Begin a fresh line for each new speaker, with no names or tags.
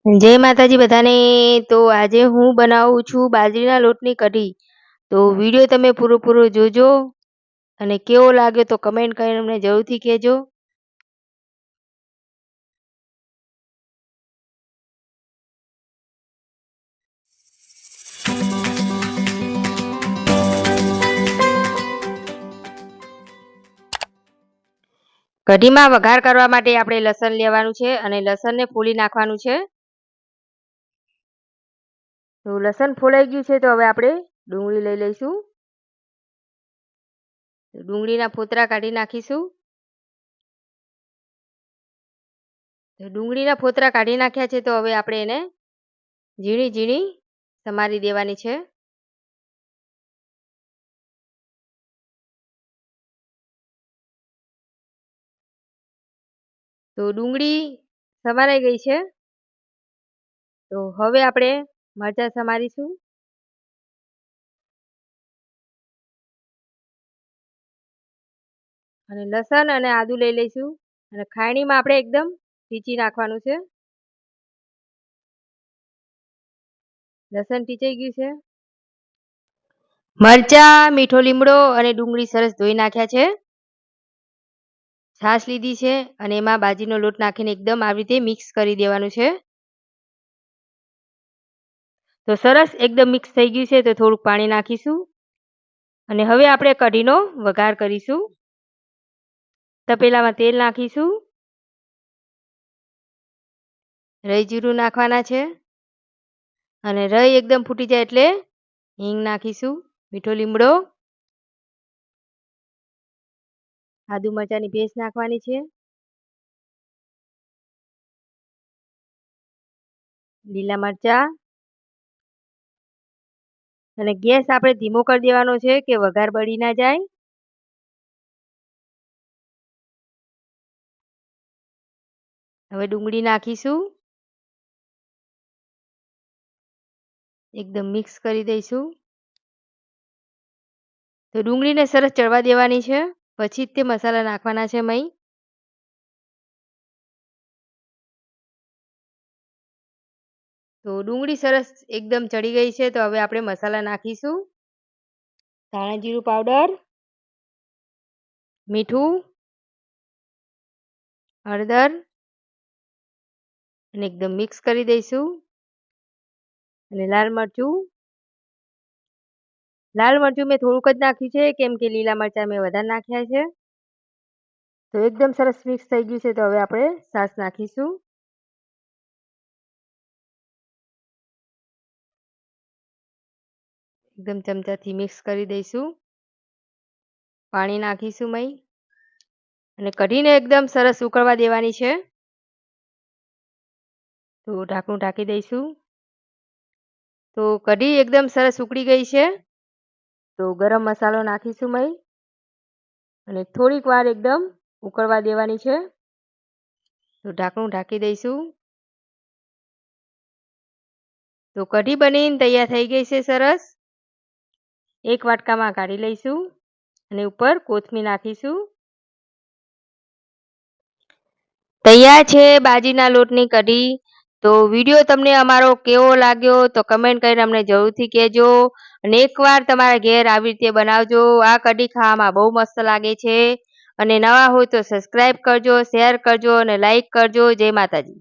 જય માતાજી બધાને. તો આજે હું બનાવું છું બાજરીના લોટની કઢી. તો વિડીયો તમે પૂરો જોજો અને કેવો લાગ્યો તો કમેન્ટ કરીને અમને જરૂરથી કહેજો. કઢીમાં વઘાર કરવા માટે આપણે લસણ લેવાનું છે અને લસણને ફોલી નાખવાનું છે. તો લસણ ફોલાઈ ગયું છે તો હવે આપણે ડુંગળી લઈ લઈશું. ડુંગળીના ફોતરા કાઢી નાખીશું. ડુંગળીના ફોતરા કાઢી નાખ્યા છે તો હવે આપણે એને ઝીણી ઝીણી સમારી દેવાની છે. તો ડુંગળી સમારાઈ ગઈ છે. તો હવે આપણે મરચાં સમારીશું. અને લસણ અને આદુ લઈ લઈશું અને ખાયણીમાં આપણે એકદમ ટીચી નાખવાનું છે. લસણ ટીચાઈ ગયું છે. મરચાં, મીઠો લીમડો અને ડુંગળી સરસ ધોઈ નાખ્યા છે. છાશ લીધી છે અને એમાં બાજરીનો લોટ નાખીને એકદમ આવી રીતે મિક્સ કરી દેવાનું છે. તો સરસ એકદમ મિક્સ થઈ ગયું છે તો થોડુંક પાણી નાખીશું અને હવે આપણે કઢીનો વઘાર કરીશું. તપેલામાં તેલ નાખીશું. રાઈ જીરું નાખવાના છે અને રાઈ એકદમ ફૂટી જાય એટલે હિંગ નાખીશું, મીઠો લીમડો, આદુ મરચાંની પેસ્ટ નાખવાની છે, લીલા મરચાં અને ગેસ આપણે ધીમો કરી દેવાનો છે કે વઘાર બળી ના જાય. હવે ડુંગળી નાખીશું. એકદમ મિક્સ કરી દઈશું. તો ડુંગળીને સરસ ચડવા દેવાની છે પછી જ તે મસાલા નાખવાના છે મય. તો ડુંગળી સરસ એકદમ ચડી ગઈ છે તો હવે આપણે મસાલા નાખીશું. ધાણા જીરું પાવડર, મીઠું, હળદર અને એકદમ મિક્સ કરી દઈશું. અને લાલ મરચું મેં થોડુંક જ નાખ્યું છે કેમ કે લીલા મરચાં મેં વધારે નાખ્યા છે. તો એકદમ સરસ મિક્સ થઈ ગયું છે તો હવે આપણે છાશ નાખીશું. એકદમ ચમચાથી મિક્સ કરી દઈશું. પાણી નાખીશું મય અને કઢીને એકદમ સરસ ઉકળવા દેવાની છે. તો ઢાંકણું ઢાંકી દઈશું. તો કઢી એકદમ સરસ ઉકળી ગઈ છે. તો ગરમ મસાલો નાખીશું મય અને થોડીક વાર એકદમ ઉકળવા દેવાની છે. તો ઢાંકણું ઢાંકી દઈશું. તો કઢી બનીને તૈયાર થઈ ગઈ છે સરસ. એક વાટકામાં કાઢી લઈશું અને ઉપર કોથમીર નાખીશું. તૈયાર છે બાજરીના લોટની કઢી. તો વિડીયો તમને અમારો કેવો લાગ્યો તો કમેન્ટ કરીને અમને જરૂરથી કહેજો અને એકવાર તમારા ઘેર આવી રીતે બનાવજો. આ કઢી ખાવામાં બહુ મસ્ત લાગે છે અને નવા હોય તો સબસ્ક્રાઈબ કરજો, શેર કરજો અને લાઈક કરજો. જય માતાજી.